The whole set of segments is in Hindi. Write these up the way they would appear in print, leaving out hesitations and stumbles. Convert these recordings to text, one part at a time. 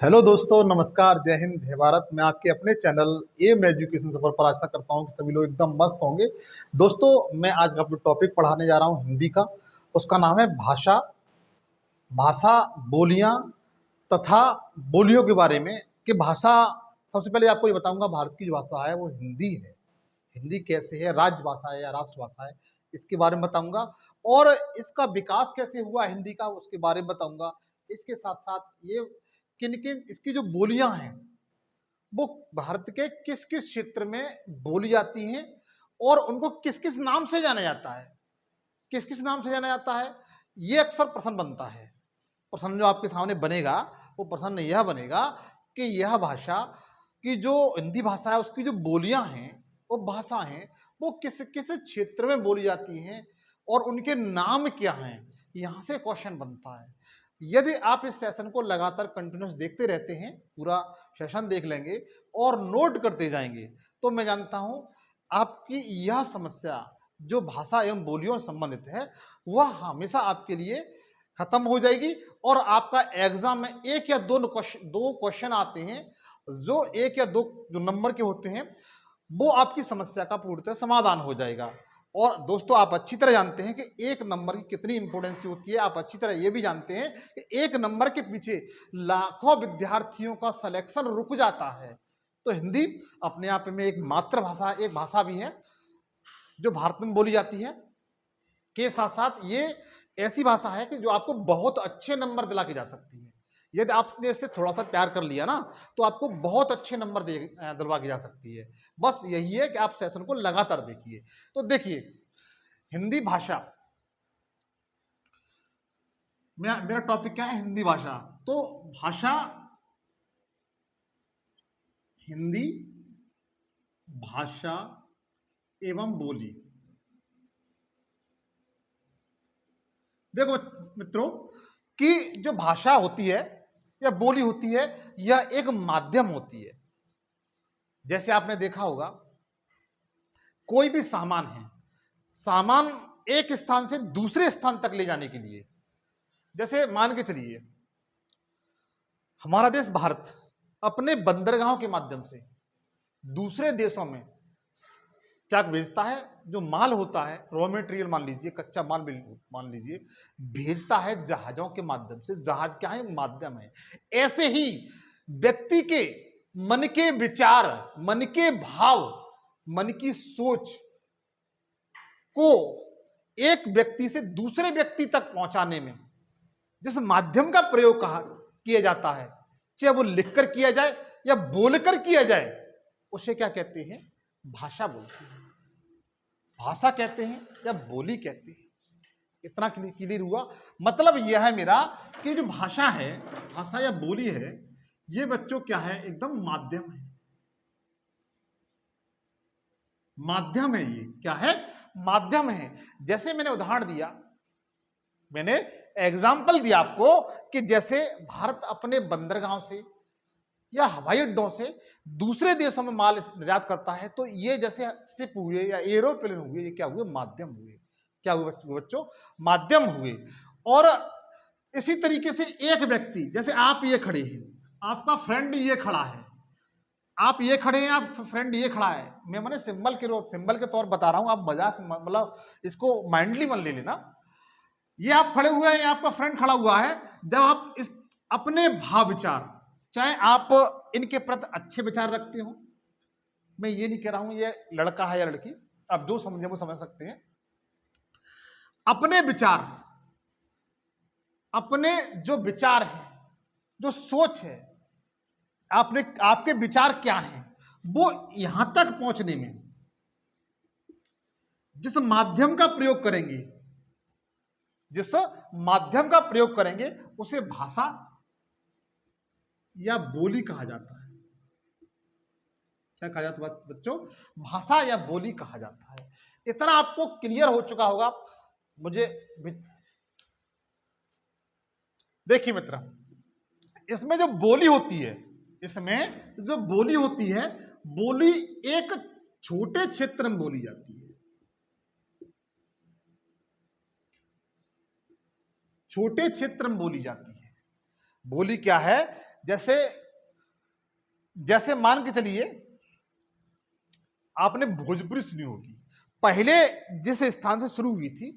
हेलो दोस्तों, नमस्कार, जय हिंद, जय भारत। मैं आपके अपने चैनल एम एजुकेशन सफर पर आशा करता हूं कि सभी लोग एकदम मस्त होंगे। दोस्तों, मैं आज का टॉपिक पढ़ाने जा रहा हूं हिंदी का। उसका नाम है भाषा, भाषा, बोलियां तथा बोलियों के बारे में। कि भाषा, सबसे पहले आपको ये बताऊंगा, भारत की जो भाषा है वो हिंदी है। हिंदी कैसे है, राजभाषा है या राष्ट्रभाषा है, इसके बारे में बताऊंगा। और इसका विकास कैसे हुआ हिंदी का, उसके बारे में बताऊंगा। इसके साथ साथ ये किन किन इसकी जो बोलियां हैं वो भारत के किस किस क्षेत्र में बोली जाती हैं और उनको किस किस नाम से जाना जाता है, किस किस नाम से जाना जाता है, ये अक्सर प्रश्न बनता है। प्रश्न जो आपके सामने बनेगा वो प्रश्न यह बनेगा कि यह भाषा की जो हिंदी भाषा है उसकी जो बोलियां हैं, वो भाषा हैं, वो किस किस क्षेत्र में बोली जाती हैं और उनके नाम क्या हैं। यहां से क्वेश्चन बनता है। यदि आप इस सेशन को लगातार कंटिन्यूस देखते रहते हैं, पूरा सेशन देख लेंगे और नोट करते जाएंगे, तो मैं जानता हूं आपकी यह समस्या जो भाषा एवं बोलियों से संबंधित है वह हमेशा आपके लिए खत्म हो जाएगी। और आपका एग्जाम में एक या दो क्वेश्चन आते हैं जो एक या दो जो नंबर के होते हैं, वो आपकी समस्या का पूर्णतः समाधान हो जाएगा। और दोस्तों, आप अच्छी तरह जानते हैं कि एक नंबर की कितनी इंपोर्टेंस होती है। आप अच्छी तरह ये भी जानते हैं कि एक नंबर के पीछे लाखों विद्यार्थियों का सिलेक्शन रुक जाता है। तो हिंदी अपने आप में एक मातृभाषा, एक भाषा भी है जो भारत में बोली जाती है। के साथ साथ ये ऐसी भाषा है कि जो आपको बहुत अच्छे नंबर दिला के जा सकती है। यदि आपने इससे थोड़ा सा प्यार कर लिया ना, तो आपको बहुत अच्छे नंबर दिलवा के जा सकती है। बस यही है कि आप सेशन को लगातार देखिए। तो देखिए, हिंदी भाषा, मेरा टॉपिक क्या है, हिंदी भाषा। तो भाषा, हिंदी भाषा एवं बोली। देखो मित्रों, कि जो भाषा होती है या बोली होती है, यह एक माध्यम होती है। जैसे आपने देखा होगा, कोई भी सामान है, सामान एक स्थान से दूसरे स्थान तक ले जाने के लिए, जैसे मान के चलिए हमारा देश भारत अपने बंदरगाहों के माध्यम से दूसरे देशों में क्या भेजता है, जो माल होता है, रॉ मटेरियल मान लीजिए, कच्चा माल मान लीजिए, भेजता है जहाजों के माध्यम से। जहाज क्या है, माध्यम है। ऐसे ही व्यक्ति के मन के विचार, मन के भाव, मन की सोच को एक व्यक्ति से दूसरे व्यक्ति तक पहुंचाने में जिस माध्यम का प्रयोग किया जाता है, चाहे वो लिखकर किया जाए या बोलकर किया जाए, उसे क्या कहते हैं, भाषा बोलते हैं, भाषा कहते हैं या बोली कहते हैं। इतना क्लियर हुआ। मतलब यह है मेरा कि जो भाषा है, भाषा या बोली है, ये बच्चों क्या है, एकदम माध्यम है। माध्यम है, ये क्या है, माध्यम है। जैसे मैंने उदाहरण दिया, मैंने एग्जाम्पल दिया आपको कि जैसे भारत अपने बंदरगाहों से या हवाई अड्डों से दूसरे देशों में माल निर्यात करता है, तो ये जैसे शिप हुए या एरोप्लेन हुए, ये क्या हुए, माध्यम हुए। क्या हुए बच्चों, माध्यम हुए। और इसी तरीके से एक व्यक्ति, जैसे आप ये खड़े हैं, आपका फ्रेंड ये खड़ा है, आप ये खड़े हैं, आप फ्रेंड ये खड़ा है। मैं मैंने सिंबल के तौर बता रहा हूं, आप मजाक मतलब इसको माइंडली मन ले लेना। ये आप खड़े हुए हैं, आपका फ्रेंड खड़ा हुआ है। जब आप इस अपने भाव विचार, चाहे आप इनके प्रति अच्छे विचार रखते हो, मैं ये नहीं कह रहा हूं ये लड़का है या लड़की, आप जो समझे वो समझ सकते हैं, अपने विचार, अपने जो विचार है, जो सोच है, आपके विचार क्या हैं, वो यहां तक पहुंचने में जिस माध्यम का प्रयोग करेंगे, जिस माध्यम का प्रयोग करेंगे, उसे भाषा या बोली कहा जाता है। क्या कहा जाता है बच्चों, भाषा या बोली कहा जाता है। इतना आपको क्लियर हो चुका होगा। मुझे देखिए मित्र, इसमें जो बोली होती है, इसमें जो बोली होती है, बोली एक छोटे क्षेत्र में बोली जाती है। छोटे क्षेत्र में बोली जाती है। बोली क्या है, जैसे जैसे मान के चलिए आपने भोजपुरी सुनी होगी, पहले जिस स्थान से शुरू हुई थी,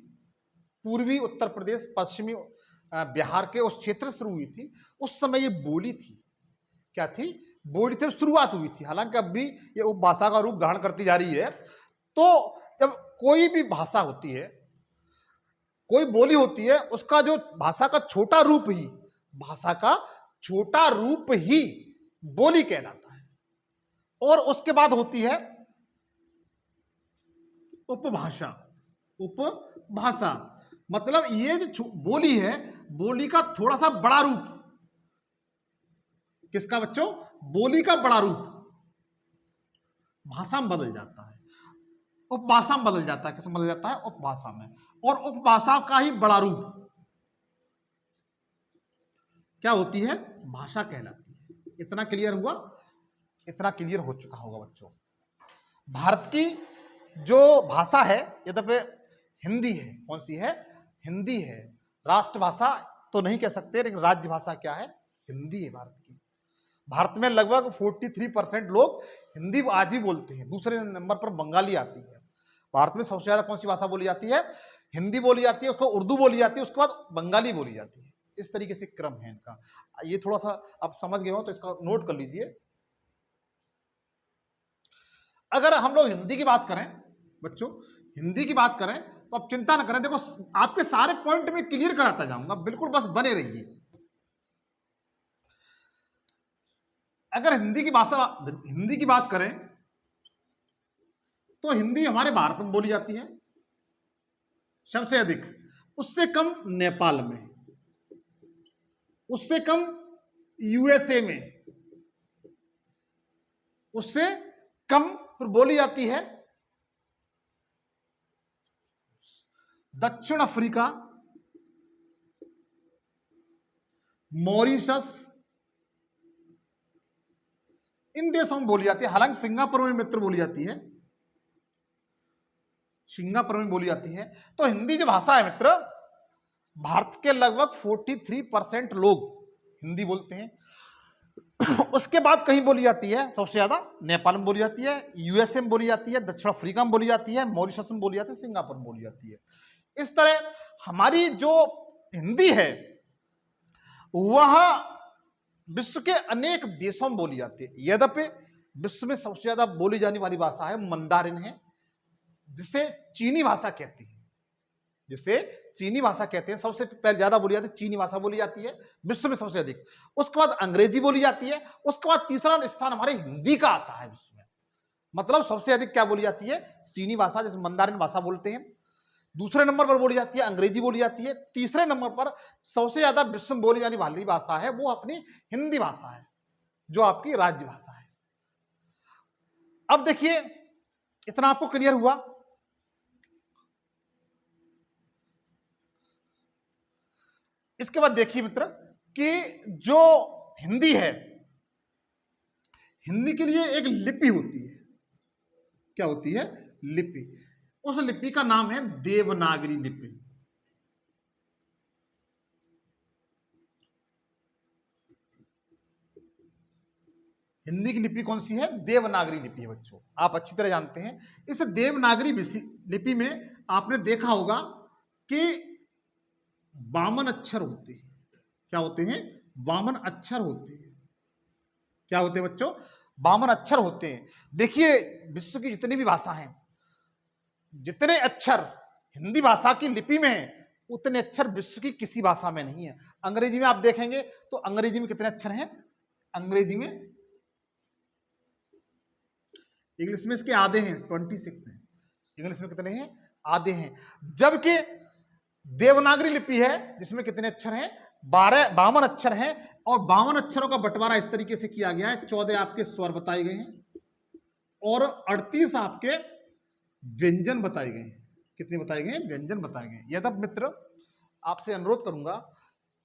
पूर्वी उत्तर प्रदेश पश्चिमी बिहार के उस क्षेत्र से शुरू हुई थी, उस समय ये बोली थी। क्या थी? बोली थी, शुरुआत हुई थी। हालांकि अब भी ये उपभाषा का रूप धारण करती जा रही है। तो जब कोई भी भाषा होती है, कोई बोली होती है, उसका जो भाषा का छोटा रूप ही, भाषा का छोटा रूप ही बोली कहलाता है। और उसके बाद होती है उपभाषा। उपभाषा मतलब ये जो बोली है, बोली का थोड़ा सा बड़ा रूप। किसका बच्चों? बोली का बड़ा रूप भाषा में बदल जाता है, उपभाषा में बदल जाता है। किसमें बदल जाता है? उपभाषा में। और उपभाषा का ही बड़ा रूप क्या होती है? भाषा कहलाती है। इतना क्लियर हुआ? इतना क्लियर हो चुका होगा बच्चों। भारत की जो भाषा है, यद्यपि हिंदी है। कौन सी है? हिंदी है। राष्ट्रभाषा तो नहीं कह सकते, लेकिन राज्य भाषा क्या है? हिंदी है भारत की। भारत में लगभग 43% लोग हिंदी आज भी बोलते हैं। दूसरे नंबर पर बंगाली आती है। भारत में सबसे ज्यादा कौन सी भाषा बोली जाती है? हिंदी बोली जाती है, उसको उर्दू बोली जाती है, उसके बाद बंगाली बोली जाती है। इस तरीके से क्रम है इनका। ये थोड़ा सा आप समझ गए हो तो इसका नोट कर लीजिए। अगर हम लोग हिंदी की बात करें बच्चों, हिंदी की बात करें तो आप चिंता ना करें। देखो, आपके सारे पॉइंट में क्लियर कराता जाऊंगा, बिल्कुल बस बने रहिए। अगर हिंदी की बात करें तो हिंदी हमारे भारत में बोली जाती है सबसे अधिक, उससे कम नेपाल में, उससे कम यूएसए में, उससे कम फिर बोली जाती है दक्षिण अफ्रीका, मॉरिशस, इन देशों में बोली जाती है। हालांकि सिंगापुर में मित्र बोली जाती है, सिंगापुर में बोली जाती है। तो हिंदी जो भाषा है मित्र, भारत के लगभग 43% लोग हिंदी बोलते हैं। उसके बाद कहीं बोली जाती है सबसे ज्यादा नेपाल में बोली जाती है, यूएसए में बोली जाती है, दक्षिण अफ्रीका में बोली जाती है, मॉरिशस में बोली जाती है, सिंगापुर में बोली जाती है। इस तरह हमारी जो हिंदी है वह विश्व के अनेक देशों में बोली जाती है। यद्यपि विश्व में सबसे ज्यादा बोली जाने वाली भाषा है मंदारिन है, जिसे चीनी भाषा कहते हैं, जिसे चीनी भाषा कहते हैं। सबसे पहले ज्यादा बोली जाती है चीनी भाषा बोली जाती है विश्व में सबसे अधिक। उसके बाद अंग्रेजी बोली जाती है। उसके बाद तीसरा स्थान हमारे हिंदी का आता है विश्व में। मतलब सबसे अधिक क्या बोली जाती है? चीनी भाषा, जैसे मंदारिन भाषा बोलते हैं। दूसरे नंबर पर बोली जाती है अंग्रेजी बोली जाती है। तीसरे नंबर पर सबसे ज्यादा विश्व में बोली जाने वाली भाषा है वो अपनी हिंदी भाषा है, जो आपकी राज्य भाषा है। अब देखिए, इतना आपको क्लियर हुआ। इसके बाद देखिए मित्र कि जो हिंदी है, हिंदी के लिए एक लिपि होती है। क्या होती है? लिपि। उस लिपि का नाम है देवनागरी लिपि। हिंदी की लिपि कौन सी है? देवनागरी लिपि है बच्चों, आप अच्छी तरह जानते हैं। इस देवनागरी लिपि में आपने देखा होगा कि वामन अक्षर होते हैं। क्या होते हैं? वामन अक्षर होते हैं। क्या होते हैं बच्चों? वामन अक्षर होते हैं। देखिए, विश्व की जितनी भी भाषा हैं, जितने अक्षर हिंदी भाषा की लिपि में हैं, उतने अक्षर विश्व की किसी भाषा में नहीं है। अंग्रेजी में आप देखेंगे तो अंग्रेजी में कितने अक्षर हैं? अंग्रेजी में, इंग्लिश में इसके आधे हैं, 26 हैं। इंग्लिश में कितने हैं? आधे हैं। जबकि देवनागरी लिपि है जिसमें कितने अक्षर हैं? 52 अक्षर हैं। और 52 अक्षरों का बंटवारा इस तरीके से किया गया है, 14 आपके स्वर बताए गए हैं और 38 आपके व्यंजन बताए गए हैं। कितने बताए गए हैं? व्यंजन बताए गए हैं। यद्यप मित्र आपसे अनुरोध करूंगा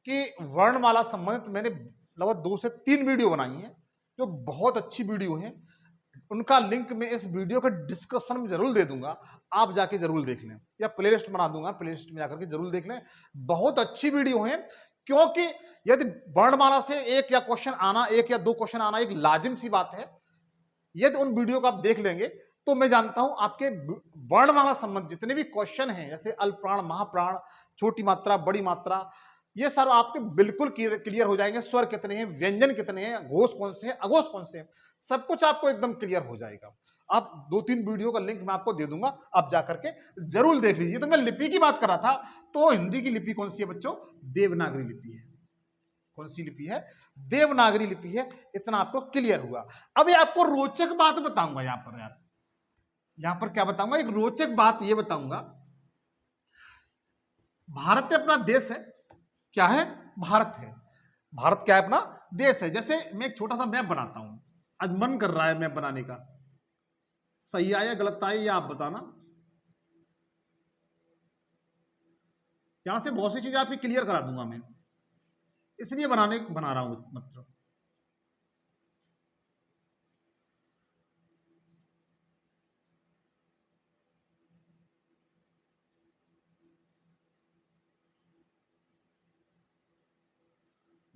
कि वर्णमाला संबंधित मैंने लगभग 2 से 3 वीडियो बनाई हैं, जो बहुत अच्छी वीडियो हैं। उनका लिंक मैं इस वीडियो के डिस्क्रिप्शन में जरूर दे दूंगा, आप जाके जरूर देख लें, या प्लेलिस्ट बना दूंगा, प्लेलिस्ट में जाकर के जरूर देख लें। बहुत अच्छी वीडियो है, क्योंकि यदि वर्णमाला से एक या क्वेश्चन आना, एक या दो क्वेश्चन आना एक लाजिम सी बात है, यदि उन वीडियो को आप देख लेंगे तो मैं जानता हूं आपके वर्णमाला संबंध जितने भी क्वेश्चन हैं, जैसे अल्पप्राण, महाप्राण, छोटी मात्रा, बड़ी मात्रा, ये सारे आपके बिल्कुल क्लियर हो जाएंगे। स्वर कितने हैं, व्यंजन कितने हैं, घोष कौन से हैं, अघोष कौन से हैं, सब कुछ आपको एकदम क्लियर हो जाएगा। आप 2-3 वीडियो का लिंक मैं आपको दे दूंगा, आप जाकर के जरूर देख लीजिए। तो मैं लिपि की बात कर रहा था, तो हिंदी की लिपि कौन सी है बच्चों? देवनागरी लिपि है। कौन सी लिपि है? देवनागरी लिपि है। इतना आपको क्लियर हुआ। अब ये आपको रोचक बात बताऊंगा यहां पर, यार यहां पर क्या बताऊंगा, एक रोचक बात ये बताऊंगा। भारत अपना देश है, क्या है? भारत है। भारत क्या है? अपना देश है। जैसे मैं एक छोटा सा मैप बनाता हूं, आज मन कर रहा है मैप बनाने का, सही आया गलत आया ये आप बताना। यहां से बहुत सी चीजें आपकी क्लियर करा दूंगा मैं, इसलिए बना रहा हूं मतलब।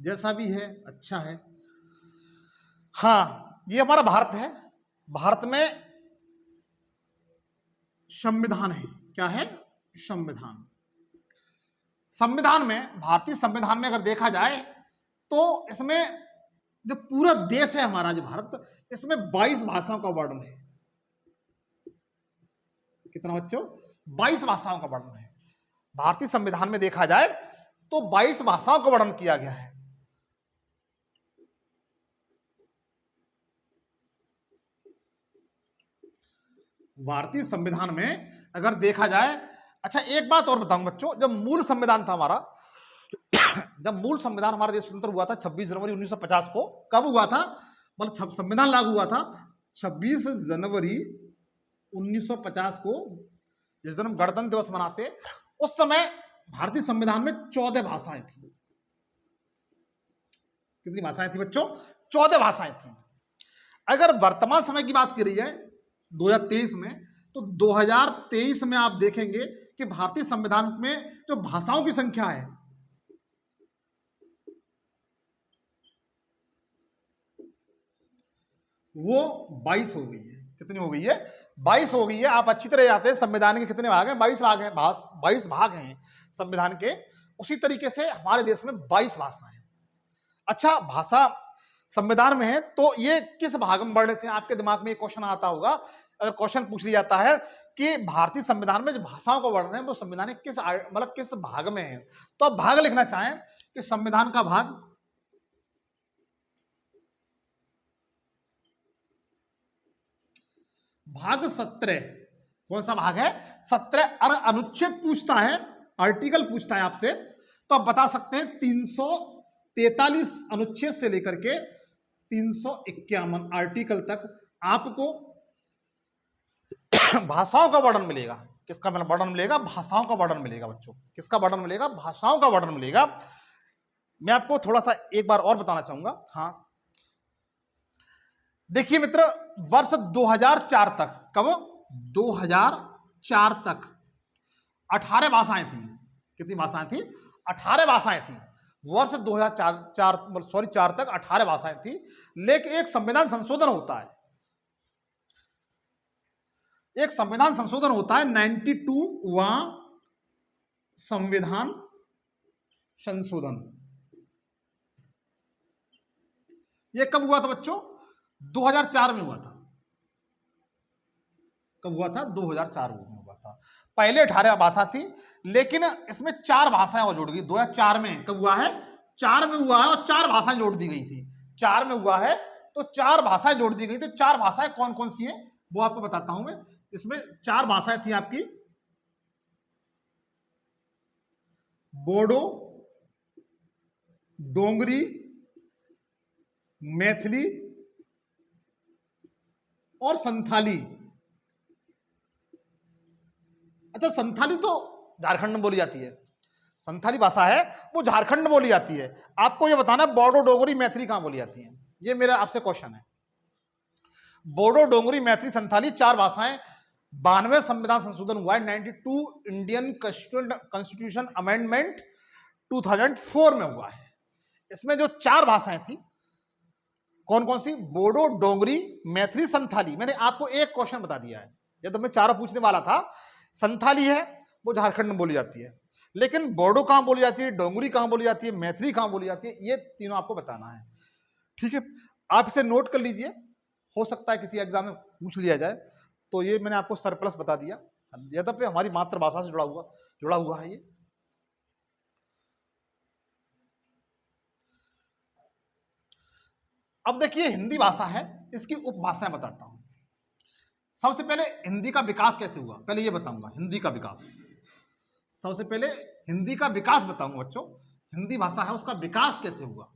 जैसा भी है अच्छा है। हाँ, ये हमारा भारत है। भारत में संविधान है। क्या है? संविधान। संविधान में, भारतीय संविधान में अगर देखा जाए तो इसमें जो पूरा देश है हमारा जो भारत, इसमें 22 भाषाओं का वर्णन है। कितना बच्चों? 22 भाषाओं का वर्णन है। भारतीय संविधान में देखा जाए तो 22 भाषाओं का वर्णन किया गया है। भारतीय संविधान में अगर देखा जाए, अच्छा एक बात और बताऊं बच्चों, जब मूल संविधान था हमारा, जब मूल संविधान हमारा देश स्वतंत्र हुआ था 26 जनवरी 1950 को, कब हुआ था? मतलब संविधान लागू हुआ था 26 जनवरी 1950 को, जिस दिन हम गणतंत्र दिवस मनाते। उस समय भारतीय संविधान में 14 भाषाएं थी। कितनी भाषाएं थी बच्चों? 14 भाषाएं थी। अगर वर्तमान समय की बात करी जाए 2023 में, तो 2023 में आप देखेंगे कि भारतीय संविधान में जो भाषाओं की संख्या है वो 22 हो गई है। कितनी हो गई है? 22 हो गई है। आप अच्छी तरह जाते हैं संविधान के कितने भाग हैं? 22 भाग हैं। 22 भाग हैं संविधान के। उसी तरीके से हमारे देश में 22 भाषाएं हैं। अच्छा, भाषा संविधान में है तो ये किस भाग में वर्णित है? आपके दिमाग में एक क्वेश्चन आता होगा। अगर क्वेश्चन पूछ लिया जाता है कि भारतीय संविधान में जो भाषाओं का वर्णन है वो संविधान के किस भाग में है, तो आप भाग लिखना चाहें कि संविधान का भाग भाग 17। कौन सा भाग है? 17। अगर अनुच्छेद पूछता है, आर्टिकल पूछता है आपसे, तो आप बता सकते हैं 343 अनुच्छेद से लेकर के 351 आर्टिकल तक आपको भाषाओं का वर्णन मिलेगा। किसका वर्णन मिलेगा? भाषाओं का वर्णन मिलेगा बच्चों। किसका वर्णन मिलेगा? भाषाओं का वर्णन मिलेगा। मैं आपको थोड़ा सा एक बार और बताना चाहूंगा। हाँ, देखिए मित्र, वर्ष 2004 तक, कब? 2004 तक 18 भाषाएं थी। कितनी भाषाएं थी? 18 भाषाएं थी। वर्ष 2004 तक 18 भाषाएं थी। लेकिन एक संविधान संशोधन होता है, एक संविधान संशोधन होता है 92वां संविधान संशोधन। यह कब हुआ था बच्चों? 2004 में हुआ था। कब हुआ था? 2004 में हुआ था। पहले 18 भाषा थी, लेकिन इसमें 4 भाषाएं और जोड़ गई। 2004 में कब हुआ है? 4 में हुआ है और 4 भाषाएं जोड़ दी गई थी। 4 में हुआ है तो 4 भाषाएं जोड़ दी गई। तो 4 भाषाएं कौन कौन सी हैं वो आपको बताता हूं मैं। इसमें 4 भाषाएं थी आपकी, बोडो, डोंगरी, मैथिली और संथाली। अच्छा, संथाली तो झारखंड में बोली जाती है। संथाली भाषा है वो झारखंड में बोली जाती है। आपको ये बताना है बोडो, डोगरी, मैथिली कहां बोली जाती है। ये मेरा आपसे क्वेश्चन है। बोडो, डोगरी, मैथिली, संथाली 4 भाषाएं। 92 संविधान संशोधन हुआ है। 92 इंडियन कॉन्स्टिट्यूशन अमेंडमेंट 2004 में हुआ है। इसमें जो 4 भाषाएं थी, कौन कौन सी? बोडो, डोगरी, मैथिली, संथाली। मैंने आपको एक क्वेश्चन बता दिया है, या तो मैं चारों पूछने वाला था। संथाली है वो झारखंड में बोली जाती है, लेकिन बोडो कहां बोली जाती है, डोगरी कहां बोली जाती है, मैथिली कहां बोली जाती है, ये तीनों आपको बताना है। ठीक है, आप इसे नोट कर लीजिए, हो सकता है किसी एग्जाम में पूछ लिया जाए। तो ये मैंने आपको सरप्लस बता दिया, यद्यपि हमारी मातृभाषा से जुड़ा हुआ है ये। अब देखिए हिंदी भाषा है, इसकी उपभाषाएं बताता हूं। सबसे पहले हिंदी का विकास कैसे हुआ, पहले ये बताऊंगा हिंदी का विकास। सबसे पहले हिंदी का विकास बताऊंगा बच्चों, हिंदी भाषा है उसका विकास कैसे हुआ।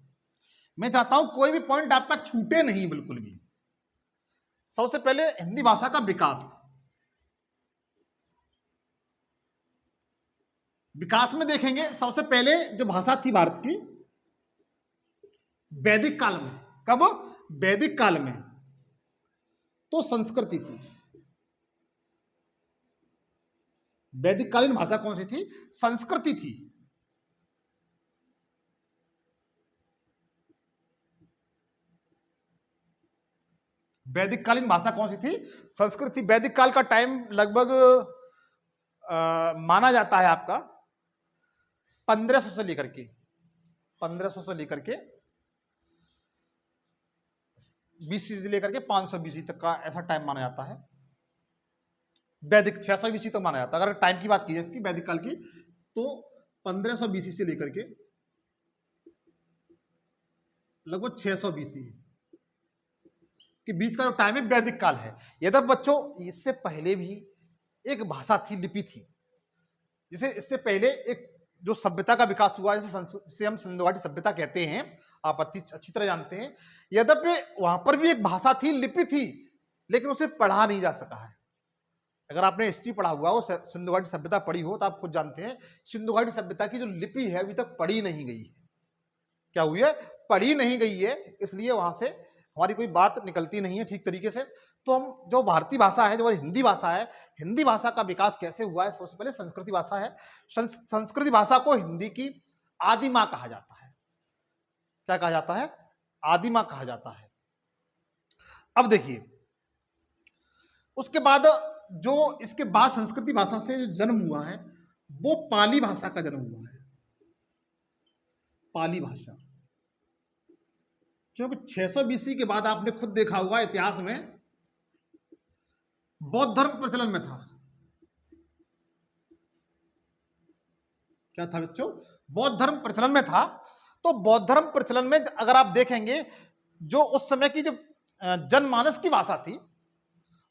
मैं चाहता हूं कोई भी पॉइंट आपका छूटे नहीं बिल्कुल भी। सबसे पहले हिंदी भाषा का विकास। विकास में देखेंगे सबसे पहले जो भाषा थी भारत की, वैदिक काल में। कब? वैदिक काल में तो संस्कृति थी। वैदिक कालीन भाषा कौन सी थी? संस्कृति थी। वैदिक कालीन भाषा कौन सी थी? संस्कृत थी। वैदिक काल का टाइम लगभग माना जाता है आपका 1500 से लेकर के 1500 से लेकर के बीसी से लेकर के 500 बीसी तक का ऐसा टाइम माना जाता है। वैदिक 600 बीसी तक माना जाता है। अगर टाइम की बात की जाए इसकी वैदिक काल की, तो 1500 बीसी से लेकर के लगभग 600 बीसी के बीच का जो टाइम है वैदिक काल है। यदि बच्चों इससे पहले भी एक भाषा थी, लिपि थी, जिसे इससे पहले एक जो सभ्यता का विकास हुआ, जिसे हम सिंधु घाटी सभ्यता कहते हैं, आप अच्छी तरह जानते हैं। यद्यपि वहां पर भी एक भाषा थी, लिपि थी, लेकिन उसे पढ़ा नहीं जा सका है। अगर आपने हिस्ट्री पढ़ा हुआ हो, सिंधु घाटी सभ्यता पढ़ी हो, तो आप खुद जानते हैं सिंधु घाटी सभ्यता की जो लिपि है अभी तक पढ़ी नहीं गई है। क्या हुई है? पढ़ी नहीं गई है, इसलिए वहां से हमारी कोई बात निकलती नहीं है ठीक तरीके से। तो हम जो भारतीय भाषा है, जो हिंदी भाषा है, हिंदी भाषा का विकास कैसे हुआ है? सबसे पहले संस्कृति भाषा है। संस्कृति भाषा को हिंदी की आदि मां कहा जाता है। क्या कहा जाता है? आदि मां कहा जाता है। अब देखिए उसके बाद जो इसके बाद संस्कृति भाषा से जो जन्म हुआ है वो पाली भाषा का जन्म हुआ है। पाली भाषा, क्योंकि 600 बीसी के बाद आपने खुद देखा होगा इतिहास में बौद्ध धर्म प्रचलन में था। क्या था बच्चों? बौद्ध धर्म प्रचलन में था। तो बौद्ध धर्म प्रचलन में अगर आप देखेंगे, जो उस समय की जो जनमानस की भाषा थी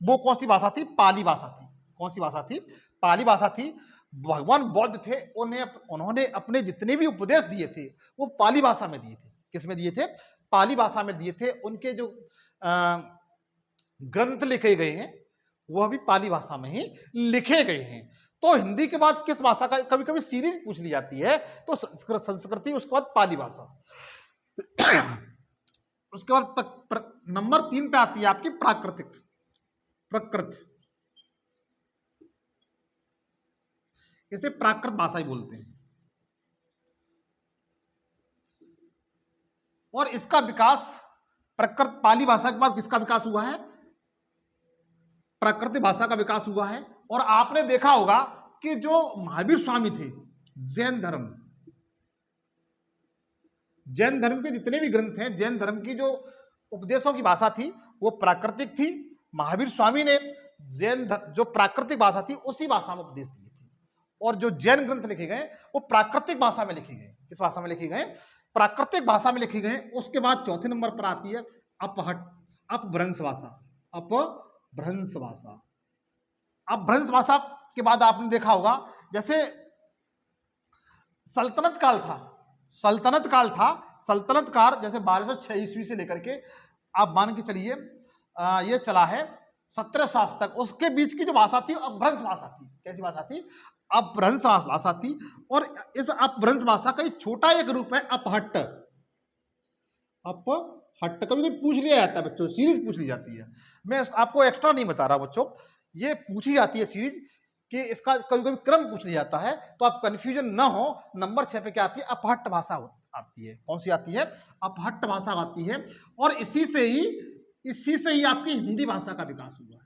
वो कौन सी भाषा थी? पाली भाषा थी। कौन सी भाषा थी? पाली भाषा थी। भगवान बौद्ध थे, उन्होंने अपने जितने भी उपदेश दिए थे वो पाली भाषा में दिए थे। किस में दिए थे? पाली भाषा में दिए थे। उनके जो ग्रंथ लिखे गए हैं वह भी पाली भाषा में ही लिखे गए हैं। तो हिंदी के बाद किस भाषा का कभी कभी सीरीज पूछ ली जाती है, तो संस्कृति, उसके बाद पाली भाषा। उसके बाद नंबर 3 पे आती है आपकी प्राकृतिक। प्रकृत, इसे प्राकृत भाषा ही बोलते हैं। और इसका विकास प्रकृत पाली भाषा के बाद किसका विकास हुआ है? प्राकृतिक भाषा का विकास हुआ है। और आपने देखा होगा कि जो महावीर स्वामी थे, जैन धर्म के जितने भी ग्रंथ हैं, जैन धर्म की जो उपदेशों की भाषा थी वो प्राकृतिक थी। महावीर स्वामी ने जो प्राकृतिक भाषा थी उसी भाषा में उपदेश दिए थे। और जो जैन ग्रंथ लिखे गए वो प्राकृतिक भाषा में लिखे गए। किस भाषा में लिखे गए? प्राकृतिक भाषा में लिखे गए। उसके बाद चौथे नंबर पर आती है अपभ्रंश भाषा। अपभ्रंश भाषा। अपभ्रंश भाषा के बाद आपने देखा होगा जैसे सल्तनत काल था। सल्तनत काल जैसे 1206 ईस्वी से लेकर के आप मान के चलिए ये चला है 1700 तक। उसके बीच की जो भाषा थी अपभ्रंश भाषा थी। कैसी भाषा थी? अपभ्रंश भाषा थी। और इस अपभ्रंश भाषा का एक छोटा एक रूप है अपहट्ट। कभी पूछ लिया जाता है बच्चों, सीरीज पूछ ली जाती है। मैं आपको एक्स्ट्रा नहीं बता रहा बच्चों, ये पूछी जाती है सीरीज। कि इसका कभी कभी क्रम पूछ लिया जाता है, तो आप कंफ्यूजन ना हो। नंबर 6 पे क्या आती है? अपहट्ट भाषा आती है। कौन सी आती है? अपहट्ट भाषा आती है। और इसी से ही आपकी हिंदी भाषा का विकास हुआ है।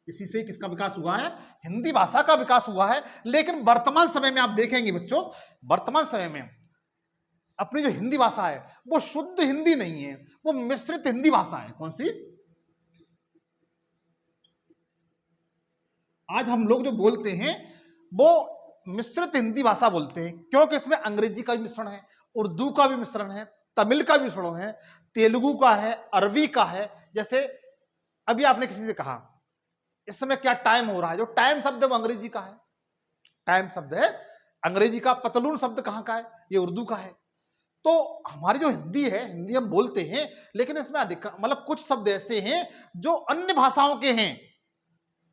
इसी से किसका विकास हुआ है? हिंदी भाषा का विकास हुआ है। लेकिन वर्तमान समय में आप देखेंगे बच्चों, वर्तमान समय में अपनी जो हिंदी भाषा है वो शुद्ध हिंदी नहीं है, वो मिश्रित हिंदी भाषा है। कौन सी? आज हम लोग जो बोलते हैं वो मिश्रित हिंदी भाषा बोलते हैं, क्योंकि इसमें अंग्रेजी का भी मिश्रण है, उर्दू का भी मिश्रण है, तमिल का भी मिश्रण है, तेलुगु का है, अरबी का है। जैसे अभी आपने किसी से कहा इस समय क्या टाइम हो रहा है, जो टाइम शब्द है वो अंग्रेजी का है, टाइम शब्द है अंग्रेजी का। पतलून शब्द कहाँ का है? ये उर्दू का है। तो हमारी जो हिंदी है, हिंदी हम बोलते हैं, लेकिन इसमें अधिक मतलब कुछ शब्द ऐसे हैं जो अन्य भाषाओं के हैं।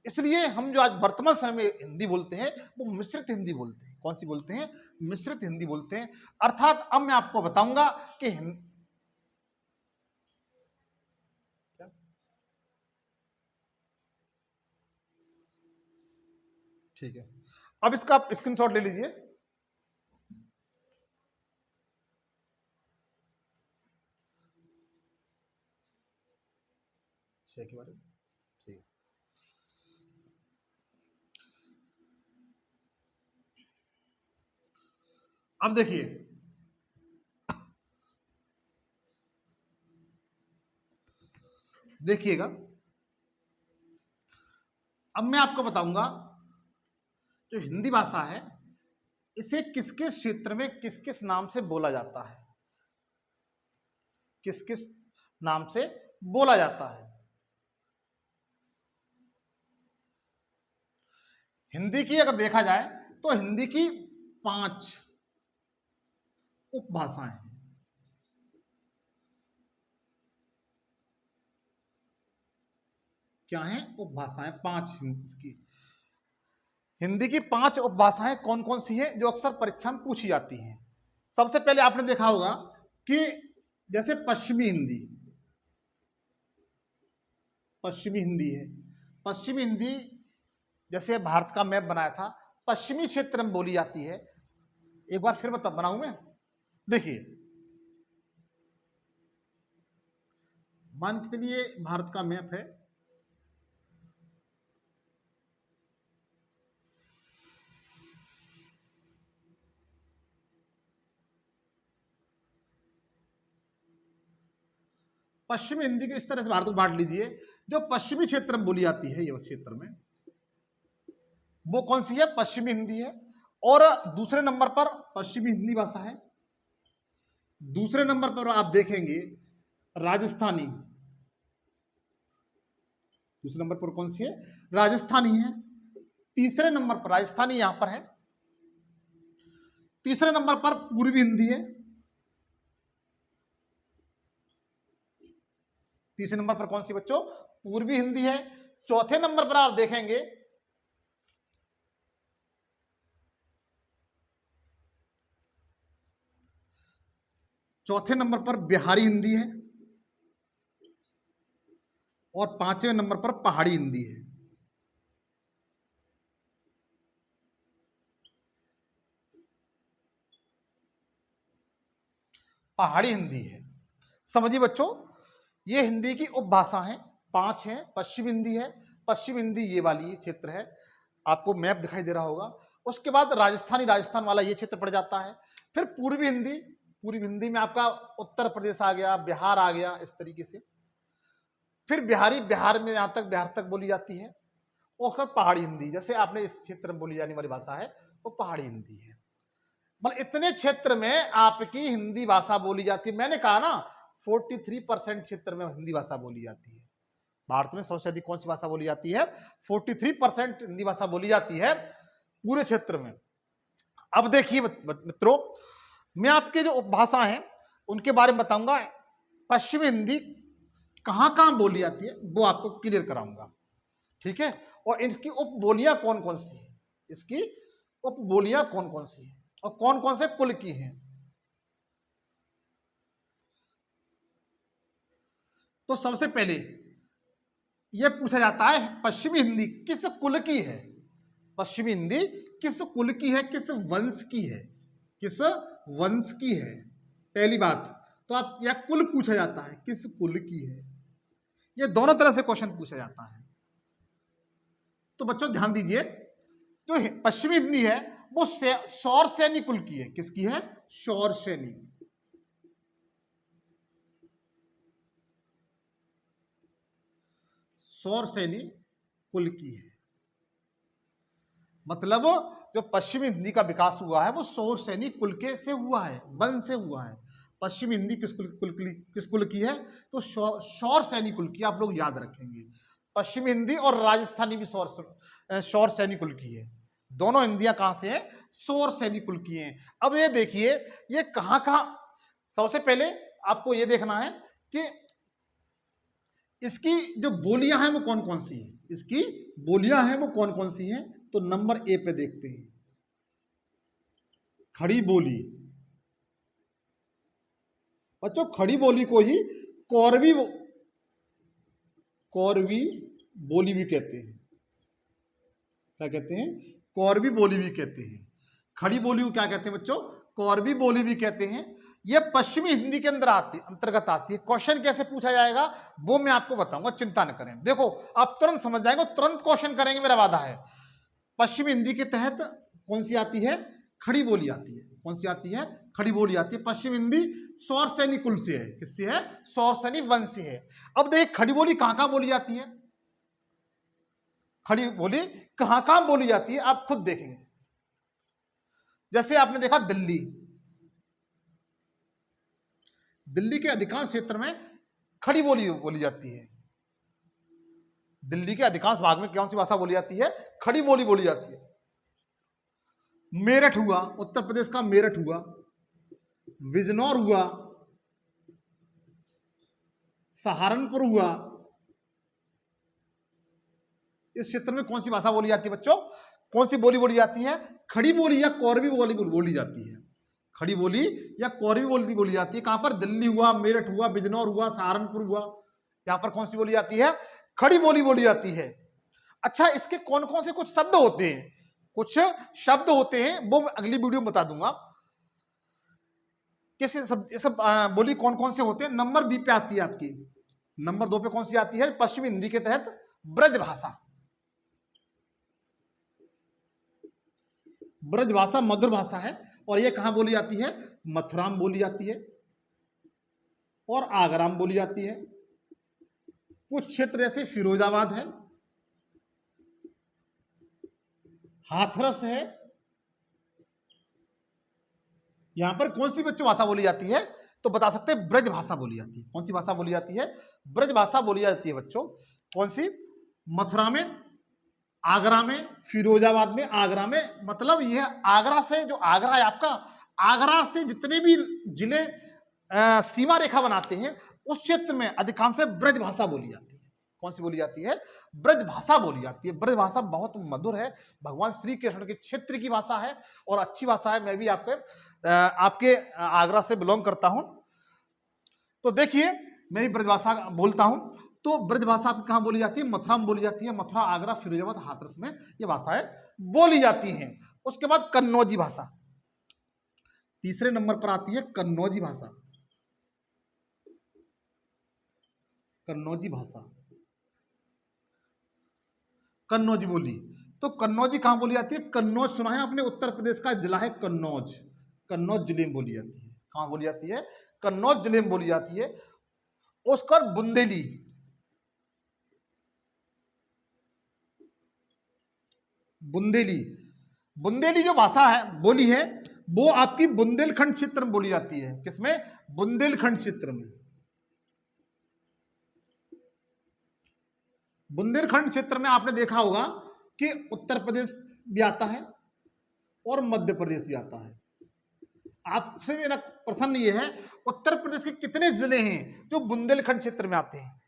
इसलिए हम जो आज वर्तमान समय में हिंदी बोलते हैं वो मिश्रित हिंदी बोलते हैं। कौन सी बोलते हैं? मिश्रित हिंदी बोलते हैं। अर्थात अब मैं आपको बताऊंगा कि ठीक है, अब इसका आप स्क्रीनशॉट ले लीजिए। छह के बारे में ठीक है। अब देखिए, देखिएगा, अब मैं आपको बताऊंगा जो हिंदी भाषा है इसे किस किस क्षेत्र में किस किस नाम से बोला जाता है, किस किस नाम से बोला जाता है। हिंदी की अगर देखा जाए तो हिंदी की 5 उपभाषाएं हैं। क्या हैं? उपभाषाएं 5 की। हिंदी की 5 उपभाषाएं कौन कौन सी हैं जो अक्सर परीक्षा में पूछी जाती हैं? सबसे पहले आपने देखा होगा कि जैसे पश्चिमी हिंदी, पश्चिमी हिंदी है। पश्चिमी हिंदी जैसे भारत का मैप बनाया था, पश्चिमी क्षेत्र में बोली जाती है। एक बार फिर बता बनाऊं मैं, देखिए, मान के चलिए भारत का मैप है, पश्चिमी हिंदी के इस तरह से भारत को बांट लीजिए। जो पश्चिमी क्षेत्र में बोली जाती है, ये क्षेत्र में, वो कौन सी है? पश्चिमी हिंदी है। और दूसरे नंबर पर पश्चिमी हिंदी भाषा है। दूसरे नंबर पर आप देखेंगे राजस्थानी। दूसरे नंबर पर कौन सी है? राजस्थानी है। तीसरे नंबर पर राजस्थानी यहां पर है। तीसरे नंबर पर पूर्वी हिंदी है। तीसरे नंबर पर कौन सी बच्चों? पूर्वी हिंदी है। चौथे नंबर पर आप देखेंगे चौथे नंबर पर बिहारी हिंदी है। और 5वें नंबर पर पहाड़ी हिंदी है। पहाड़ी हिंदी है। समझिए बच्चों, ये हिंदी की उपभाषा है, 5 है। पश्चिम हिंदी है, पश्चिम हिंदी ये वाली क्षेत्र है, आपको मैप दिखाई दे रहा होगा। उसके बाद राजस्थानी, राजस्थान वाला ये क्षेत्र पड़ जाता है। फिर पूर्वी हिंदी, पूर्वी हिंदी में आपका उत्तर प्रदेश आ गया, बिहार आ गया, इस तरीके से। फिर बिहारी, बिहार में यहां तक बिहार तक बोली जाती है। और उसके बाद पहाड़ी हिंदी, जैसे आपने इस क्षेत्र में बोली जाने वाली भाषा है वो पहाड़ी हिंदी है। मतलब इतने क्षेत्र में आपकी हिंदी भाषा बोली जाती है। मैंने कहा ना 43% क्षेत्र में हिंदी भाषा बोली जाती है। भारत में सबसे अधिक कौन सी भाषा बोली जाती है? 43% हिंदी भाषा बोली जाती है पूरे क्षेत्र में। अब देखिए मित्रों, मैं आपके जो उपभाषा हैं उनके बारे में बताऊंगा। पश्चिमी हिंदी कहां कहां बोली जाती है वो आपको क्लियर कराऊंगा, ठीक है। और इसकी उपबोलियां कौन कौन सी है, इसकी उपबोलियां कौन कौन सी है और कौन कौन से कुल की हैं। तो सबसे पहले यह पूछा जाता है पश्चिमी हिंदी किस कुल की है, पश्चिमी हिंदी किस कुल की है, किस वंश की है, किस वंश की है। पहली बात तो आप यह कुल पूछा जाता है किस कुल की है, यह दोनों तरह से क्वेश्चन पूछा जाता है। तो बच्चों ध्यान दीजिए, जो पश्चिमी हिंदी है वो सौर सैनी कुल की है। किसकी है? सौर सैनी। सौर सैनी कुल की है, मतलब जो पश्चिमी हिंदी का विकास हुआ है वो सौर सैनी कुल के से हुआ है, वंश से हुआ है। पश्चिमी हिंदी किस कुल की है? तो सौर सैनी कुल की। आप लोग याद रखेंगे, पश्चिमी हिंदी और राजस्थानी भी सौर सैनी कुल की है। दोनों हिंदियां कहां से हैं? सौर सैनी कुल की हैं। अब ये देखिए ये कहां कहां, सबसे पहले आपको ये देखना है कि इसकी जो बोलियां हैं वो कौन कौन सी हैं, इसकी बोलियां हैं वो कौन कौन सी हैं। तो नंबर ए पे देखते हैं, खड़ी बोली। बच्चों खड़ी बोली को ही कौरवी बोली भी कहते हैं। क्या कहते हैं? कौरवी बोली भी कहते हैं। खड़ी बोली को क्या कहते हैं बच्चों? कौरवी बोली भी कहते हैं। यह पश्चिमी हिंदी के अंतर्गत आती है। क्वेश्चन कैसे पूछा जाएगा वो मैं आपको बताऊंगा, चिंता न करें। देखो आप तुरंत समझ जाएंगे, तुरंत क्वेश्चन करेंगे, मेरा वादा है। पश्चिमी हिंदी के तहत कौन सी आती है? खड़ी बोली आती है। कौन सी आती है? खड़ी बोली आती है। पश्चिम हिंदी सौर सैनी कुल से है। किससे है? सौर सैनी वंश से है। अब देखिए खड़ी बोली कहां कहां बोली जाती है, खड़ी बोली कहां कहां बोली जाती है आप खुद देखेंगे। जैसे आपने देखा दिल्ली, दिल्ली के अधिकांश क्षेत्र में खड़ी बोली बोली जाती है। दिल्ली के अधिकांश भाग में कौन सी भाषा बोली जाती है? खड़ी बोली बोली जाती है। मेरठ हुआ, उत्तर प्रदेश का मेरठ हुआ, बिजनौर हुआ, सहारनपुर हुआ, इस क्षेत्र में कौन सी भाषा बोली जाती है बच्चों? कौन सी बोली बोली जाती है? खड़ी बोली या कौरवी बोली बोली जाती है। खड़ी बोली या कौरवी बोली बोली जाती है। कहां पर? दिल्ली हुआ, मेरठ हुआ, बिजनौर हुआ, सहारनपुर हुआ, यहां पर कौन सी बोली जाती है? खड़ी बोली बोली जाती है। अच्छा इसके कौन कौन से कुछ शब्द होते हैं? कुछ शब्द होते हैं वो अगली वीडियो में बता दूंगा, कैसे सब बोली कौन कौन से होते हैं। नंबर बी पे आती है आपकी, नंबर 2 पे कौन सी आती है? पश्चिमी हिंदी के तहत ब्रज भाषा। ब्रज भाषा मधुर भाषा है और यह कहां बोली जाती है? मथुरा में बोली जाती है और आगरा में बोली जाती है। कुछ क्षेत्र जैसे फिरोजाबाद है, हाथरस है, यहां पर कौन सी बच्चों भाषा बोली जाती है? तो बता सकते हैं ब्रज भाषा बोली जाती है। कौन सी भाषा बोली जाती है? ब्रज भाषा बोली जाती है बच्चों। कौन सी? मथुरा में, आगरा में, फिरोजाबाद में, आगरा में। मतलब यह आगरा से, जो आगरा है आपका, आगरा से जितने भी जिले सीमा रेखा बनाते हैं उस क्षेत्र में अधिकांश ब्रज भाषा बोली जाती है। कौन सी बोली जाती है? ब्रज भाषा बोली जाती है। ब्रज भाषा बहुत मधुर है, भगवान श्री कृष्ण के क्षेत्र की भाषा है और अच्छी भाषा है। मैं भी आपके आगरा से बिलोंग करता हूं, तो देखिए मैं भी ब्रज भाषा बोलता हूं। तो ब्रज भाषा आपकी कहां बोली जाती है? मथुरा में बोली जाती है। मथुरा, आगरा, फिरोजाबाद, हाथरस में ये भाषाएं बोली जाती हैं। उसके बाद कन्नौजी भाषा तीसरे नंबर पर आती है। कन्नौजी भाषा, कन्नौजी भाषा, कन्नौजी बोली। तो कन्नौजी कहां बोली जाती है? कन्नौज सुना है आपने? उत्तर प्रदेश का जिला है कन्नौज, कन्नौज जिले में बोली जाती है। कहां बोली जाती है? कन्नौज जिले में बोली जाती है। उसका बुंदेली, बुंदेली, बुंदेली जो भाषा है बोली है वो आपकी बुंदेलखंड क्षेत्र में बोली जाती है। किसमें? बुंदेलखंड क्षेत्र में। बुंदेलखंड क्षेत्र में आपने देखा होगा कि उत्तर प्रदेश भी आता है और मध्य प्रदेश भी आता है। आपसे मेरा प्रश्न ये है, उत्तर प्रदेश के कितने जिले हैं जो बुंदेलखंड क्षेत्र में आते हैं?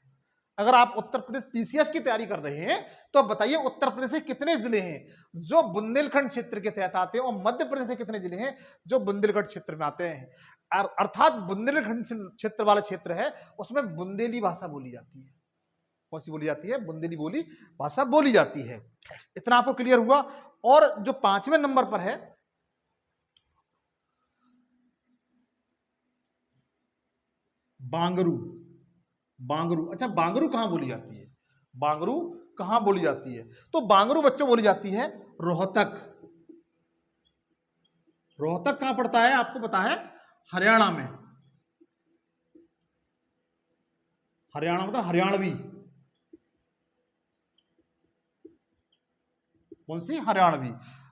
अगर आप उत्तर प्रदेश पीसीएस की तैयारी कर रहे हैं तो बताइए उत्तर प्रदेश के कितने जिले हैं जो बुंदेलखंड क्षेत्र के तहत आते हैं और मध्य प्रदेश के कितने जिले हैं जो बुंदेलखंड क्षेत्र में आते हैं। अर्थात बुंदेलखंड क्षेत्र वाला क्षेत्र है उसमें बुंदेली भाषा बोली जाती है। कौन सी बोली जाती है? बुंदेली बोली भाषा बोली जाती है। इतना आपको क्लियर हुआ। और जो 5वें नंबर पर है बांगरू। बांगरू, अच्छा बांगरू कहां बोली जाती है? बांगरू कहां बोली जाती है? तो बांगरू बच्चों बोली जाती है रोहतक। रोहतक कहां पड़ता है आपको पता है? हरियाणा में। हरियाणा मतलब हरियाणवी। कौन सी? हरियाणवी।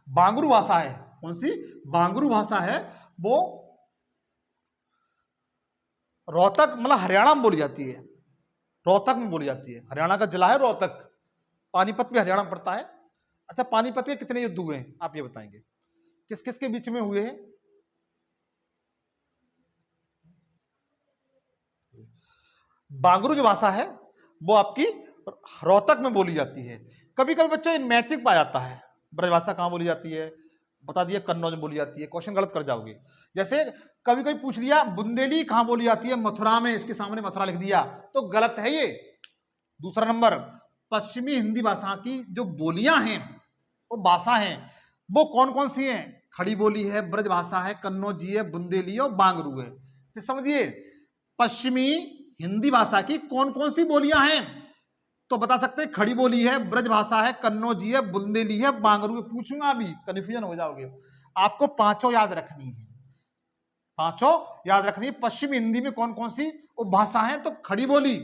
बांगरू भाषा है, कौन सी? बांगरू भाषा है वो रोहतक मतलब हरियाणा में बोली जाती है। रोहतक में बोली जाती है। हरियाणा का जिला है रोहतक। पानीपत भी हरियाणा में पड़ता है। अच्छा, पानीपत के कितने युद्ध हुए हैं आप ये बताएंगे? किस किस के बीच में हुए हैं? बांगरू जो भाषा है वो आपकी रोहतक में बोली जाती है। कभी कभी बच्चों मैचिंग पाया जाता है। ब्रजभाषा कहां बोली जाती है? बता दिया कन्नौज में बोली जाती है। क्वेश्चन गलत कर जाओगे। जैसे कभी कभी पूछ लिया बुंदेली कहां बोली जाती है? मथुरा में। इसके सामने मथुरा लिख दिया तो गलत है ये। दूसरा नंबर, पश्चिमी हिंदी भाषा की जो बोलियां हैं, वो भाषा हैं, वो कौन कौन सी हैं? खड़ी बोली है, ब्रजभाषा है, कन्नौजी है, बुंदेली और बांगरू है। फिर समझिए, पश्चिमी हिंदी भाषा की कौन कौन सी बोलियां हैं? तो बता सकते हैं खड़ी बोली है, ब्रजभाषा है, कन्नौजी है, बुंदेली है, बांगरू है। पूछूंगा अभी, कंफ्यूजन हो जाओगे। आपको पांचों याद रखनी है। पांचों याद रखनी है। पश्चिमी हिंदी में कौन कौन सी भाषा है? तो खड़ी बोली,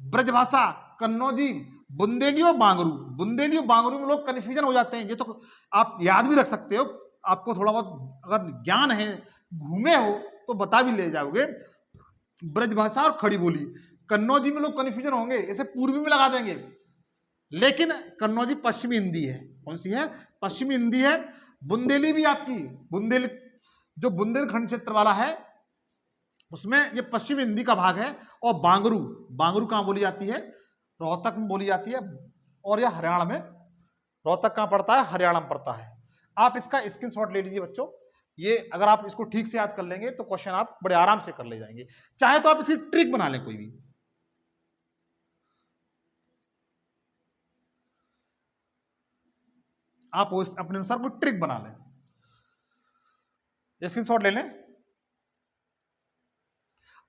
ब्रजभाषा, कन्नौजी, बुंदेली और बांगरू। बुंदेली और बांगरू में लोग कंफ्यूजन हो जाते हैं। ये तो आप याद भी रख सकते हो। आपको थोड़ा बहुत अगर ज्ञान है, घूमे हो तो बता भी ले जाओगे। ब्रजभाषा और खड़ी बोली। कन्नौजी में लोग कंफ्यूजन होंगे, इसे पूर्वी में लगा देंगे, लेकिन कन्नौजी पश्चिमी हिंदी है। कौन सी है? पश्चिमी हिंदी है। बुंदेली भी आपकी, बुंदेली जो बुंदेलखंड क्षेत्र वाला है उसमें ये पश्चिमी हिंदी का भाग है। और बांगरू, बांगरू कहां बोली जाती है? रोहतक में बोली जाती है। और यह हरियाणा में, रोहतक कहां पड़ता है? हरियाणा में पड़ता है। आप इसका स्क्रीनशॉट ले लीजिए बच्चों। ये अगर आप इसको ठीक से याद कर लेंगे तो क्वेश्चन आप बड़े आराम से कर ले जाएंगे। चाहे तो आप इसकी ट्रिक बना लें कोई भी। आप अपने अनुसार कोई ट्रिक बना लें, स्क्रीनशॉट ले लें।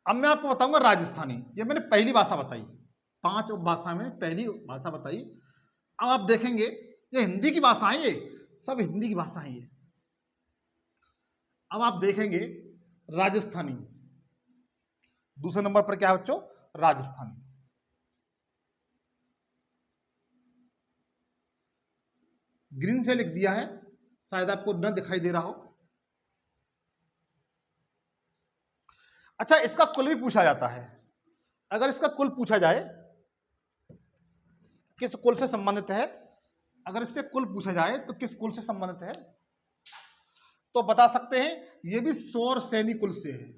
अब मैं आपको बताऊंगा राजस्थानी। ये मैंने पहली भाषा बताई, 5 उपभाषा में पहली भाषा बताई। अब आप देखेंगे ये हिंदी की भाषा है, ये सब हिंदी की भाषा है ये। अब आप देखेंगे राजस्थानी। दूसरे नंबर पर क्या है बच्चों? राजस्थानी। ग्रीन से लिख दिया है, शायद आपको न दिखाई दे रहा हो। अच्छा, इसका कुल भी पूछा जाता है। अगर इसका कुल पूछा जाए, किस कुल से संबंधित है, अगर इससे कुल पूछा जाए तो किस कुल से संबंधित है, तो बता सकते हैं यह भी सौर सैनी कुल से है।